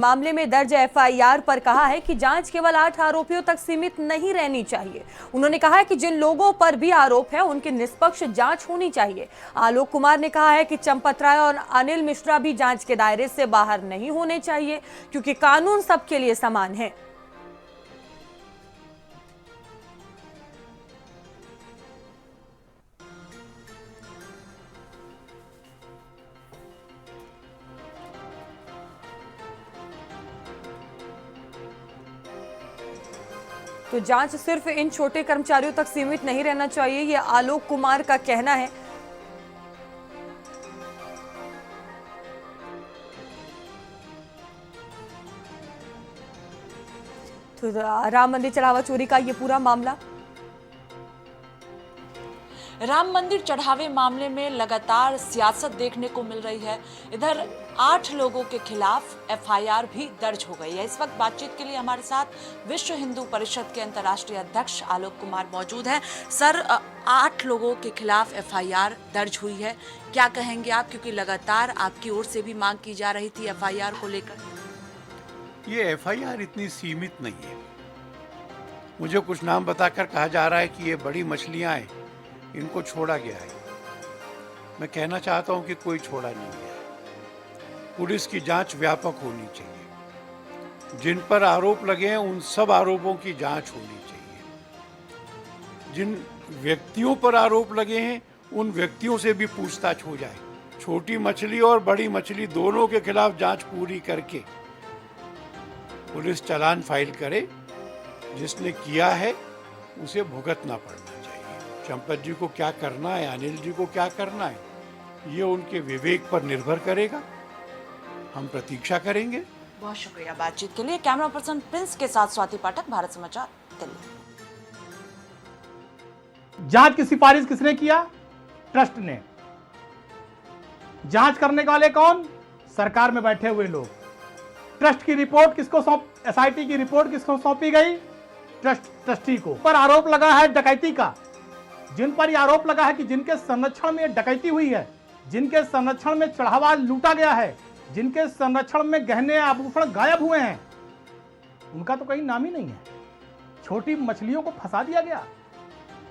मामले में दर्ज एफआईआर पर कहा है कि जांच केवल 8 आरोपियों तक सीमित नहीं रहनी चाहिए। उन्होंने कहा है कि जिन लोगों पर भी आरोप है उनकी निष्पक्ष जांच होनी चाहिए। आलोक कुमार ने कहा है कि चंपत राय और अनिल मिश्रा भी जांच के दायरे से बाहर नहीं होने चाहिए, क्योंकि कानून सबके लिए समान है। तो जांच सिर्फ इन छोटे कर्मचारियों तक सीमित नहीं रहना चाहिए, ये आलोक कुमार का कहना है। तो राम मंदिर चढ़ावा चोरी का ये पूरा मामला, राम मंदिर चढ़ावे मामले में लगातार सियासत देखने को मिल रही है। इधर 8 लोगों के खिलाफ एफआईआर भी दर्ज हो गई है। इस वक्त बातचीत के लिए हमारे साथ विश्व हिंदू परिषद के अंतर्राष्ट्रीय अध्यक्ष आलोक कुमार मौजूद हैं। सर, 8 लोगों के खिलाफ एफआईआर दर्ज हुई है, क्या कहेंगे आप? क्योंकि लगातार आपकी ओर से भी मांग की जा रही थी एफआईआर को लेकर। ये एफआईआर इतनी सीमित नहीं है। मुझे कुछ नाम बताकर कहा जा रहा है कि ये बड़ी मछलियां हैं, इनको छोड़ा गया है। मैं कहना चाहता हूं कि कोई छोड़ा नहीं गया। पुलिस की जांच व्यापक होनी चाहिए। जिन पर आरोप लगे हैं उन सब आरोपों की जांच होनी चाहिए। जिन व्यक्तियों पर आरोप लगे हैं उन व्यक्तियों से भी पूछताछ हो जाए। छोटी मछली और बड़ी मछली दोनों के खिलाफ जांच पूरी करके पुलिस चालान फाइल करे। जिसने किया है उसे भुगतना पड़ना चाहिए। चंपत जी को क्या करना है, अनिल जी को क्या करना है, ये उनके विवेक पर निर्भर करेगा। हम प्रतीक्षा करेंगे। बहुत शुक्रिया बातचीत के लिए। कैमरा पर्सन प्रिंस के साथ स्वाति पाठक, भारत समाचार, दिल्ली। जांच की सिफारिश किसने किया? ट्रस्ट ने। जांच करने वाले कौन? सरकार में बैठे हुए लोग। ट्रस्ट की रिपोर्ट किसको सौंप, एसआईटी की रिपोर्ट किसको सौंपी गई? ट्रस्टी को। पर आरोप लगा है डकैती का। जिन पर आरोप लगा है कि जिनके संरक्षण में डकैती हुई है, जिनके संरक्षण में चढ़ावा लूटा गया है, जिनके संरक्षण में गहने आभूषण गायब हुए हैं, उनका तो कहीं नाम ही नहीं है। छोटी मछलियों को फंसा दिया गया,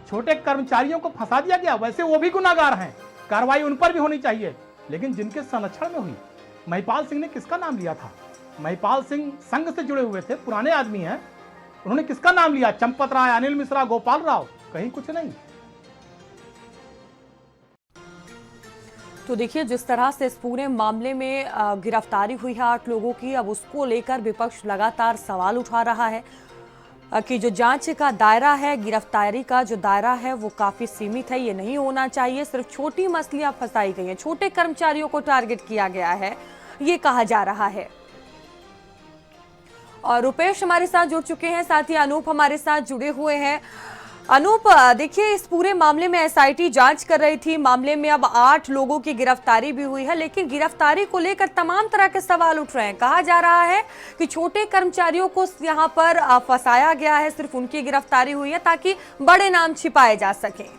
छोटे कर्मचारियों को फंसा दिया गया। वैसे वो भी गुनाहगार हैं, कार्रवाई उन पर भी होनी चाहिए। लेकिन जिनके संरक्षण में हुई, महिपाल सिंह ने किसका नाम लिया था? महिपाल सिंह संघ से जुड़े हुए थे, पुराने आदमी हैं। उन्होंने किसका नाम लिया? चंपत राय, अनिल मिश्रा, गोपाल राव, कहीं कुछ नहीं। तो देखिए, जिस तरह से इस पूरे मामले में गिरफ्तारी हुई है 8 लोगों की, अब उसको लेकर विपक्ष लगातार सवाल उठा रहा है कि जो जांच का दायरा है, गिरफ्तारी का जो दायरा है वो काफी सीमित है, ये नहीं होना चाहिए। सिर्फ छोटी मछलियां फंसाई गई हैं, छोटे कर्मचारियों को टारगेट किया गया है, ये कहा जा रहा है। और रुपेश हमारे साथ जुड़ चुके हैं, साथ ही अनूप हमारे साथ जुड़े हुए हैं। अनूप, देखिए, इस पूरे मामले में एसआईटी जांच कर रही थी। मामले में अब 8 लोगों की गिरफ्तारी भी हुई है, लेकिन गिरफ्तारी को लेकर तमाम तरह के सवाल उठ रहे हैं। कहा जा रहा है कि छोटे कर्मचारियों को यहां पर फंसाया गया है, सिर्फ उनकी गिरफ्तारी हुई है ताकि बड़े नाम छिपाए जा सके।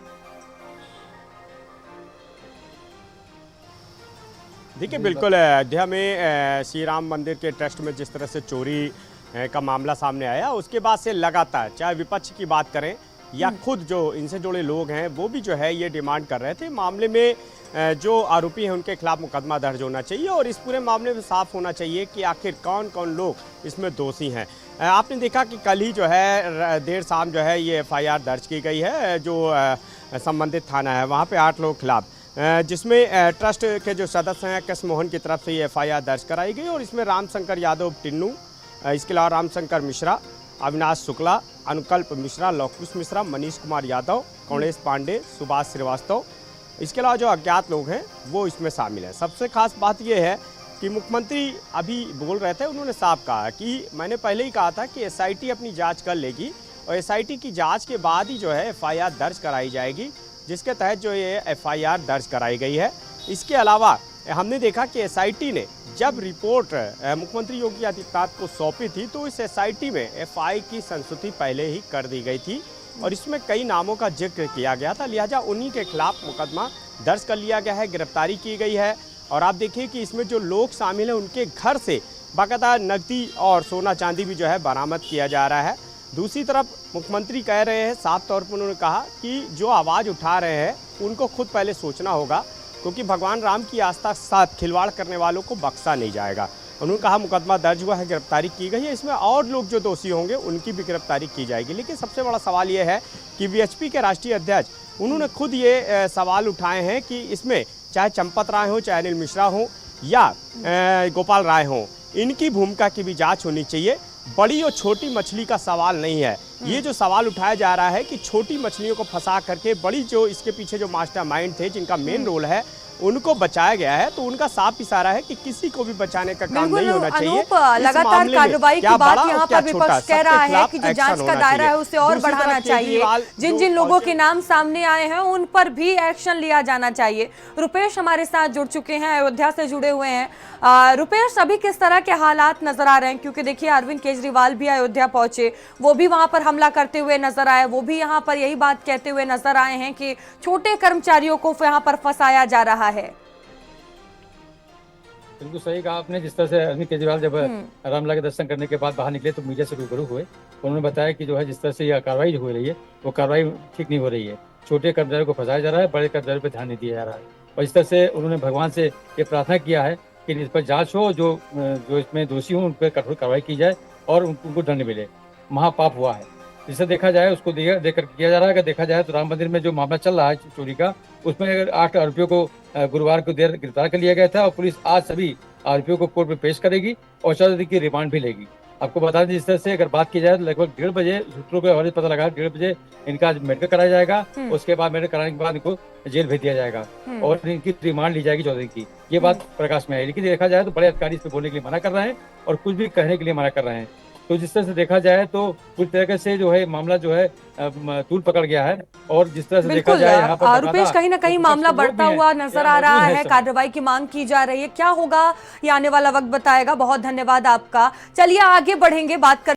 देखिए, बिल्कुल अयोध्या में श्री राम मंदिर के ट्रस्ट में जिस तरह से चोरी का मामला सामने आया, उसके बाद से लगातार चाहे विपक्ष की बात करें या खुद जो इनसे जुड़े लोग हैं वो भी जो है ये डिमांड कर रहे थे, मामले में जो आरोपी हैं उनके खिलाफ मुकदमा दर्ज होना चाहिए और इस पूरे मामले में साफ होना चाहिए कि आखिर कौन कौन लोग इसमें दोषी हैं। आपने देखा कि कल ही जो है देर शाम जो है ये एफआईआर दर्ज की गई है, जो संबंधित थाना है वहाँ पे 8 लोगों के खिलाफ, जिसमें ट्रस्ट के जो सदस्य हैं कृष्ण मोहन की तरफ से ये एफआईआर दर्ज कराई गई और इसमें रामशंकर यादव टिन्नू, इसके अलावा रामशंकर मिश्रा, अविनाश शुक्ला, अनुकल्प मिश्रा, लवकुश मिश्रा, मनीष कुमार यादव, कौणेश पांडे, सुभाष श्रीवास्तव, इसके अलावा जो अज्ञात लोग हैं वो इसमें शामिल हैं। सबसे खास बात यह है कि मुख्यमंत्री अभी बोल रहे थे, उन्होंने साफ कहा कि मैंने पहले ही कहा था कि एसआईटी अपनी जांच कर लेगी और एसआईटी की जांच के बाद ही जो है एफआईआर दर्ज कराई जाएगी, जिसके तहत जो ये एफआईआर दर्ज कराई गई है। इसके अलावा हमने देखा कि एसआईटी ने जब रिपोर्ट मुख्यमंत्री योगी आदित्यनाथ को सौंपी थी तो इस एसआईटी में एफआई की संस्तुति पहले ही कर दी गई थी और इसमें कई नामों का जिक्र किया गया था, लिहाजा उन्हीं के खिलाफ मुकदमा दर्ज कर लिया गया है, गिरफ्तारी की गई है। और आप देखिए कि इसमें जो लोग शामिल हैं उनके घर से बाकायदा नकदी और सोना चांदी भी जो है बरामद किया जा रहा है। दूसरी तरफ मुख्यमंत्री कह रहे हैं, साफ तौर पर उन्होंने कहा कि जो आवाज़ उठा रहे हैं उनको खुद पहले सोचना होगा, क्योंकि भगवान राम की आस्था के साथ खिलवाड़ करने वालों को बख्शा नहीं जाएगा। उन्होंने कहा मुकदमा दर्ज हुआ है, गिरफ्तारी की गई है, इसमें और लोग जो दोषी होंगे उनकी भी गिरफ्तारी की जाएगी। लेकिन सबसे बड़ा सवाल ये है कि वीएचपी के राष्ट्रीय अध्यक्ष उन्होंने खुद ये सवाल उठाए हैं कि इसमें चाहे चंपत राय हो, चाहे अनिल मिश्रा हो या गोपाल राय हो, इनकी भूमिका की भी जांच होनी चाहिए। बड़ी और छोटी मछली का सवाल नहीं है। ये जो सवाल उठाया जा रहा है कि छोटी मछलियों को फंसा करके बड़ी जो इसके पीछे जो मास्टरमाइंड थे, जिनका मेन रोल है, उनको बचाया गया है, तो उनका साफ इशारा है कि किसी को भी बचाने का काम नहीं होना चाहिए। अनूप, लगातार कार्रवाई की बात यहाँ पर विपक्ष कह रहा है कि जो जांच का दायरा है उसे और बढ़ाना चाहिए, जिन जिन लोगों के नाम सामने आए हैं उन पर भी एक्शन लिया जाना चाहिए। रुपेश हमारे साथ जुड़ चुके हैं, अयोध्या से जुड़े हुए हैं। रुपेश, अभी किस तरह के हालात नजर आ रहे हैं? क्योंकि देखिए अरविंद केजरीवाल भी अयोध्या पहुंचे, वो भी वहां पर हमला करते हुए नजर आए, वो भी यहाँ पर यही बात कहते हुए नजर आए हैं कि छोटे कर्मचारियों को यहाँ पर फंसाया जा रहा है। बिल्कुल सही कहा आपने। जिस तरह से अरविंद केजरीवाल जब रामलला के दर्शन करने के बाद बाहर निकले तो मीडिया से रूबरू हुए, उन्होंने बताया कि जो है जिस तरह से यह कार्रवाई हो रही है वो कार्रवाई ठीक नहीं हो रही है। छोटे कर्मचारियों को फंसाया जा रहा है, बड़े कर्मचारियों पर ध्यान नहीं दिया जा रहा है। और इस तरह से उन्होंने भगवान से ये प्रार्थना किया है कि इस पर जांच हो, जो इसमें दोषी हो उन पर कठोर कार्रवाई की जाए और उनको दंड मिले। महापाप हुआ है, जिसे देखा जाए उसको देकर किया जा रहा है। अगर देखा जाए तो राम मंदिर में जो मामला चल रहा है चोरी का, उसमें 8 आरोपियों को गुरुवार को देर गिरफ्तार कर लिया गया था और पुलिस आज सभी आरोपियों को कोर्ट में पेश करेगी और 14 दिन की रिमांड भी लेगी। आपको बता दें, जिस तरह से अगर बात की जाए तो लगभग 1:30 बजे सूत्रों के हवाले पता लगा 1:30 बजे इनका आज मेडिकल कराया जाएगा। उसके बाद मेडिकल कराने के बाद इनको जेल भेज दिया जाएगा और इनकी रिमांड ली जाएगी 14 दिन की। ये बात प्रकाश में आई। लेकिन देखा जाए तो बड़े अधिकारी इस पर बोलने के लिए मना कर रहे हैं और कुछ भी कहने के लिए मना कर रहे हैं। तो जिस तरह से देखा जाए तो पूरी तरीके से जो है मामला जो है तूल पकड़ गया है। और जिस तरह से देखा जाए यहाँ पर रुपेश, कहीं ना कहीं मामला बढ़ता हुआ नजर आ रहा है, कार्रवाई की मांग की जा रही है। क्या होगा ये आने वाला वक्त बताएगा। बहुत धन्यवाद आपका। चलिए आगे बढ़ेंगे, बात कर